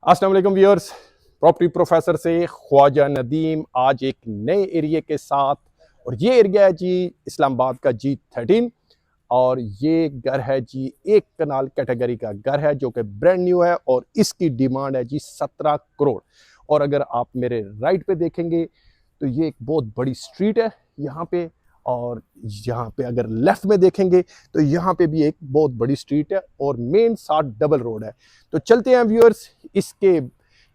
अस्सलाम वालेकुम viewers. Property professor से ख्वाजा नदीम आज एक नए एरिया के साथ। और ये एरिया है जी इस्लामाबाद का G13। और ये घर है जी एक कनाल कैटेगरी का घर है जो कि ब्रांड न्यू है और इसकी डिमांड है जी 17 करोड़। और अगर आप मेरे राइट पे देखेंगे तो ये एक बहुत बड़ी स्ट्रीट है यहाँ पे। और यहाँ पे अगर लेफ्ट में देखेंगे तो यहाँ पे भी एक बहुत बड़ी स्ट्रीट है और मेन साथ डबल रोड है। तो चलते हैं व्यूअर्स इसके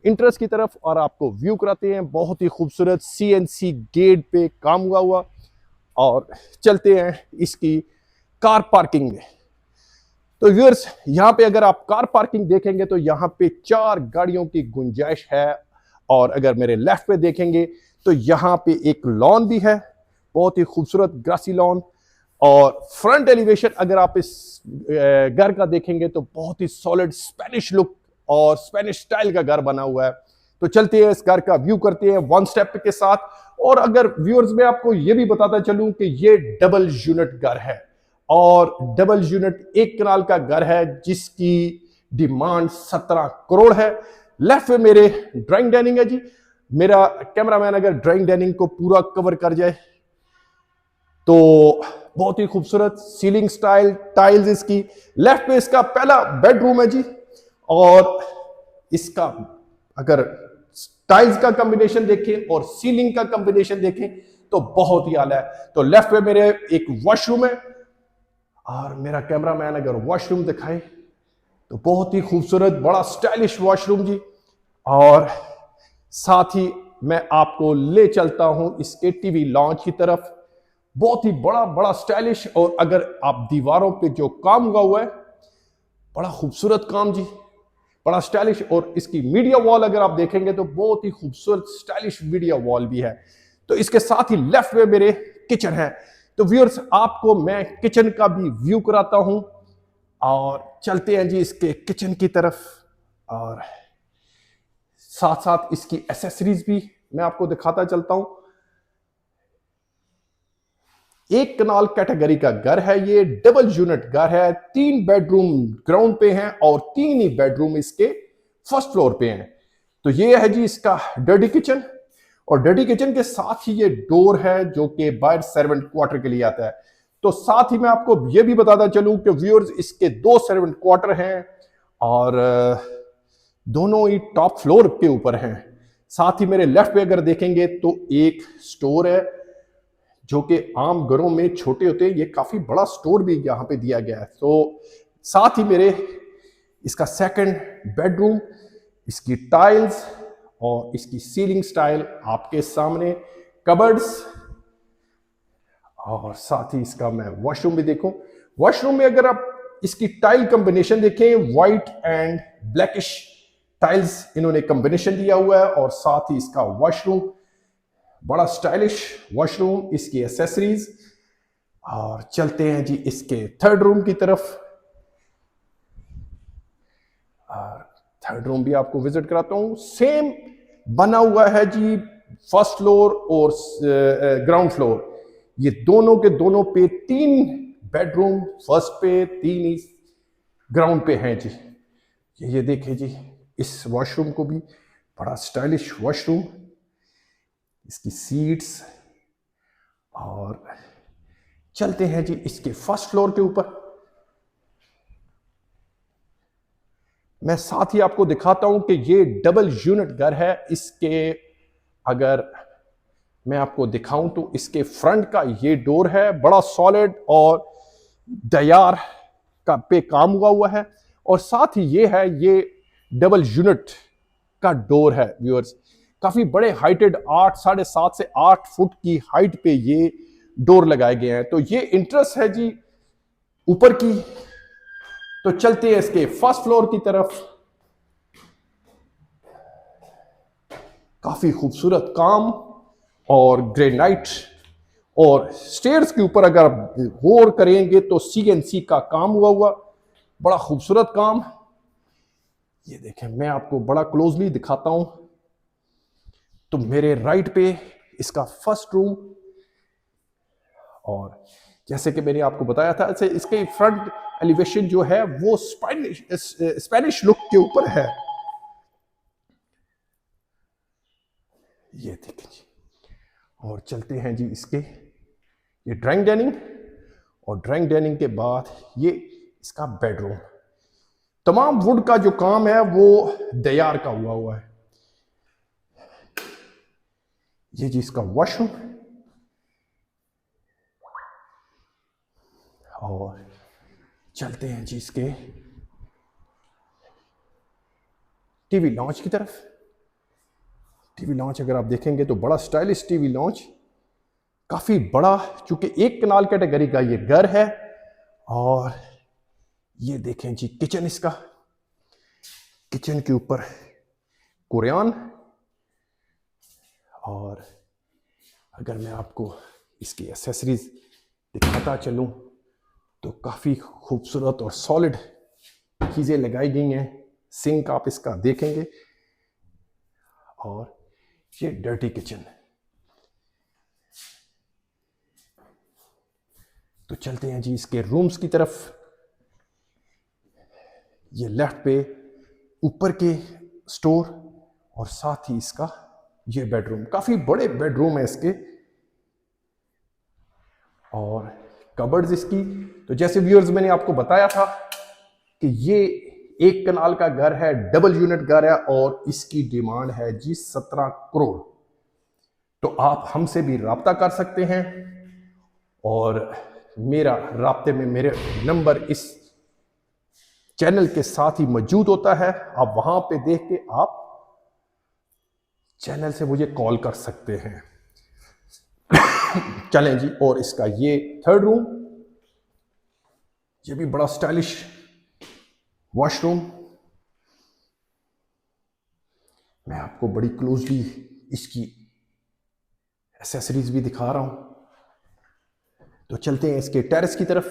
इंटरेस्ट की तरफ और आपको व्यू कराते हैं। बहुत ही खूबसूरत CNC गेट पे काम हुआ और चलते हैं इसकी कार पार्किंग में। तो व्यूअर्स यहाँ पे अगर आप कार पार्किंग देखेंगे तो यहाँ पे 4 गाड़ियों की गुंजाइश है। और अगर मेरे लेफ्ट पे देखेंगे तो यहाँ पे एक लॉन भी है, बहुत ही खूबसूरत ग्रासी लॉन। और फ्रंट एलिवेशन अगर आप इस घर का देखेंगे तो बहुत ही सॉलिड स्पेनिश लुक और स्पेनिश स्टाइल का घर बना हुआ है। तो चलते हैं इस घर का व्यू करते हैं वन स्टेप के साथ। और अगर व्यूअर्स में आपको यह भी बताता चलूं कि ये डबल यूनिट घर है और डबल यूनिट एक कनाल का घर है जिसकी डिमांड 17 करोड़ है। लेफ्ट में मेरे ड्राइंग डाइनिंग है जी। मेरा कैमरामैन अगर ड्राइंग डाइनिंग को पूरा कवर कर जाए तो बहुत ही खूबसूरत सीलिंग स्टाइल टाइल्स इसकी। लेफ्ट में इसका पहला बेडरूम है जी। और इसका अगर टाइल्स का कॉम्बिनेशन देखें और सीलिंग का कॉम्बिनेशन देखें तो बहुत ही आला है। तो लेफ्ट में मेरे एक वॉशरूम है और मेरा कैमरामैन अगर वॉशरूम दिखाए तो बहुत ही खूबसूरत बड़ा स्टाइलिश वॉशरूम जी। और साथ ही मैं आपको ले चलता हूं इसके टीवी लॉन्च की तरफ। बहुत ही बड़ा बड़ा स्टाइलिश। और अगर आप दीवारों पे जो काम हुआ है बड़ा खूबसूरत काम जी, बड़ा स्टाइलिश। और इसकी मीडिया वॉल अगर आप देखेंगे तो बहुत ही खूबसूरत स्टाइलिश मीडिया वॉल भी है। तो इसके साथ ही लेफ्ट में मेरे किचन है। तो व्यूअर्स आपको मैं किचन का भी व्यू कराता हूं और चलते हैं जी इसके किचन की तरफ। और साथ साथ इसकी एसेसरीज भी मैं आपको दिखाता चलता हूं। एक कनाल कैटेगरी का घर है, ये डबल यूनिट घर है। 3 बेडरूम ग्राउंड पे हैं और 3 ही बेडरूम इसके फर्स्ट फ्लोर पे हैं। तो ये है जी इसका डर्टी किचन। और डर्टी किचन के साथ ही ये डोर है जो कि बाहर सर्वेंट क्वार्टर के लिए आता है। तो साथ ही मैं आपको ये भी बताता चलूं कि व्यूअर्स इसके 2 सर्वेंट क्वार्टर हैं और दोनों ही टॉप फ्लोर के ऊपर हैं। साथ ही मेरे लेफ्ट पे अगर देखेंगे तो एक स्टोर है जो कि आम घरों में छोटे होते हैं, ये काफी बड़ा स्टोर भी यहां पे दिया गया है। तो साथ ही मेरे इसका सेकंड बेडरूम, इसकी टाइल्स और इसकी सीलिंग स्टाइल आपके सामने, कबर्ड्स। और साथ ही इसका मैं वॉशरूम भी देखूं। वॉशरूम में अगर आप इसकी टाइल कॉम्बिनेशन देखें, व्हाइट एंड ब्लैकिश टाइल्स इन्होंने कॉम्बिनेशन दिया हुआ है। और साथ ही इसका वॉशरूम बड़ा स्टाइलिश वॉशरूम, इसकी एसेसरीज। और चलते हैं जी इसके थर्ड रूम की तरफ। और थर्ड रूम भी आपको विजिट कराता हूं। सेम बना हुआ है जी फर्स्ट फ्लोर और ग्राउंड फ्लोर। ये दोनों के दोनों पे 3 बेडरूम फर्स्ट पे, 3 ही ग्राउंड पे हैं जी। ये देखें जी इस वॉशरूम को भी, बड़ा स्टाइलिश वॉशरूम, इसकी सीट्स। और चलते हैं जी इसके फर्स्ट फ्लोर के ऊपर। मैं साथ ही आपको दिखाता हूं कि ये डबल यूनिट घर है। इसके अगर मैं आपको दिखाऊं तो इसके फ्रंट का ये डोर है, बड़ा सॉलिड और दयार का पे काम हुआ है। और साथ ही ये है, ये डबल यूनिट का डोर है व्यूअर्स। काफी बड़े हाइटेड 7.5 से 8 फुट की हाइट पे ये डोर लगाए गए हैं। तो ये इंटरेस्ट है जी ऊपर की। तो चलते हैं इसके फर्स्ट फ्लोर की तरफ। काफी खूबसूरत काम और ग्रेनाइट। और स्टेयर्स के ऊपर अगर आप गौर करेंगे तो CNC का काम हुआ, बड़ा खूबसूरत काम। ये देखें, मैं आपको बड़ा क्लोजली दिखाता हूं। तो मेरे राइट पे इसका फर्स्ट रूम। और जैसे कि मैंने आपको बताया था, ऐसे इसके फ्रंट एलिवेशन जो है वो स्पेनिश लुक के ऊपर है। ये देखें जी। और चलते हैं जी इसके, ये ड्राइंग डाइनिंग, और ड्राइंग डाइनिंग के बाद ये इसका बेडरूम। तमाम वुड का जो काम है वो दयार का हुआ है। ये जी इसका वॉशरूम, और चलते हैं जी इसके टीवी लॉन्च की तरफ। टीवी लॉन्च अगर आप देखेंगे तो बड़ा स्टाइलिश टीवी लॉन्च, काफी बड़ा, चूंकि एक कनाल कैटेगरी का ये घर है। और ये देखें जी किचन इसका, किचन के ऊपर कुरान। और अगर मैं आपको इसकी एसेसरीज दिखाता चलूं तो काफी खूबसूरत और सॉलिड चीजें लगाई गई हैं। सिंक आप इसका देखेंगे, और ये डर्टी किचन। तो चलते हैं जी इसके रूम्स की तरफ। ये लेफ्ट पे ऊपर के स्टोर, और साथ ही इसका ये बेडरूम, काफी बड़े बेडरूम है इसके। और कबर्ड्स इसकी, तो जैसे व्यूअर्स मैंने आपको बताया था कि ये एक कनाल का घर है, डबल यूनिट घर है, और इसकी डिमांड है जी 17 करोड़। तो आप हमसे भी राब्ता कर सकते हैं, और मेरा राब्ते में मेरे नंबर इस चैनल के साथ ही मौजूद होता है। आप वहां पे देख के आप चैनल से मुझे कॉल कर सकते हैं। चलें जी, और इसका ये थर्ड रूम, ये भी बड़ा स्टाइलिश वॉशरूम। मैं आपको बड़ी क्लोजली इसकी एसेसरीज भी दिखा रहा हूं। तो चलते हैं इसके टेरेस की तरफ।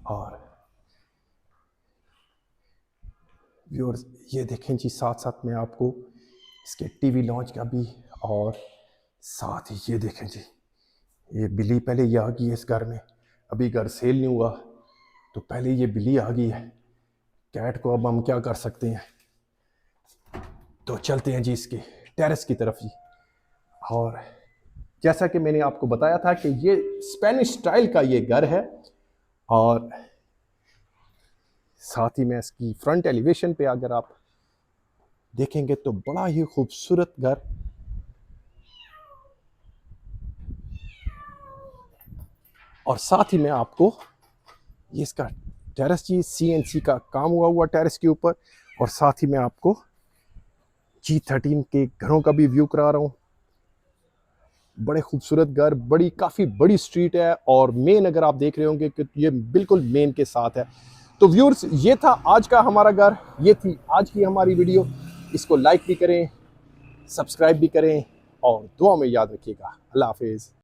और व्यूअर्स ये देखें जी, साथ साथ में आपको इसके टीवी लॉन्च का भी, और साथ ही ये देखें जी, ये बिल्ली पहले ये आ गई है इस घर में। अभी घर सेल नहीं हुआ तो पहले ये बिल्ली आ गई है। कैट को अब हम क्या कर सकते हैं। तो चलते हैं जी इसके टेरेस की तरफ जी। और जैसा कि मैंने आपको बताया था कि ये स्पेनिश स्टाइल का ये घर है, और साथ ही में इसकी फ्रंट एलिवेशन पे अगर आप देखेंगे तो बड़ा ही खूबसूरत घर। और साथ ही में आपको ये इसका टेरेस जी, CNC का काम हुआ टेरेस के ऊपर। और साथ ही में आपको G13 के घरों का भी व्यू करा रहा हूँ। बड़े खूबसूरत घर, काफ़ी बड़ी स्ट्रीट है, और मेन अगर आप देख रहे होंगे कि ये बिल्कुल मेन के साथ है। तो व्यूअर्स ये था आज का हमारा घर, ये थी आज की हमारी वीडियो। इसको लाइक भी करें, सब्सक्राइब भी करें, और दुआ में याद रखिएगा। अल्लाह हाफिज़।